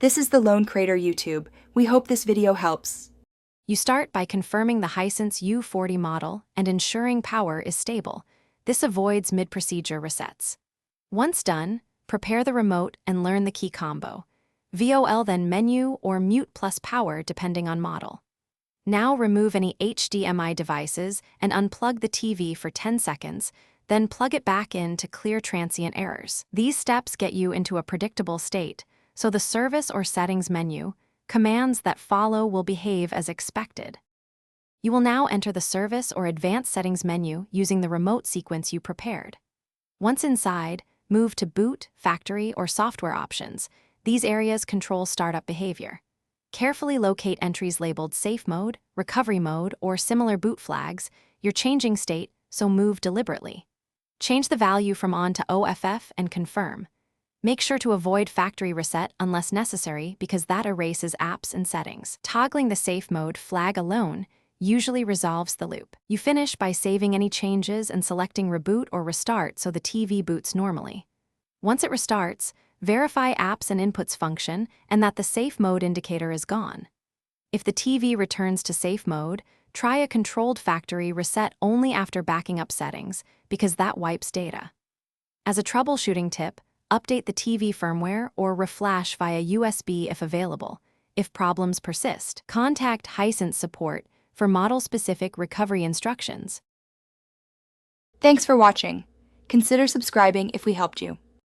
This is the Lone Crater YouTube. We hope this video helps. You start by confirming the Hisense U40 model and ensuring power is stable. This avoids mid-procedure resets. Once done, prepare the remote and learn the key combo. VOL then menu or mute plus power depending on model. Now remove any HDMI devices and unplug the TV for 10 seconds, then plug it back in to clear transient errors. These steps get you into a predictable state, so the service or settings menu, commands that follow will behave as expected. You will now enter the service or advanced settings menu using the remote sequence you prepared. Once inside, move to boot, factory, or software options. These areas control startup behavior. Carefully locate entries labeled Safe Mode, Recovery Mode, or similar boot flags. You're changing state, so move deliberately. Change the value from on to OFF and confirm. Make sure to avoid factory reset unless necessary because that erases apps and settings. Toggling the Safe Mode flag alone usually resolves the loop. You finish by saving any changes and selecting Reboot or Restart so the TV boots normally. Once it restarts, verify apps and inputs function and that the Safe Mode indicator is gone. If the TV returns to Safe Mode, try a controlled factory reset only after backing up settings, because that wipes data. As a troubleshooting tip, update the TV firmware or reflash via USB if available. If problems persist, contact Hisense support for model-specific recovery instructions. Thanks for watching. Consider subscribing if we helped you.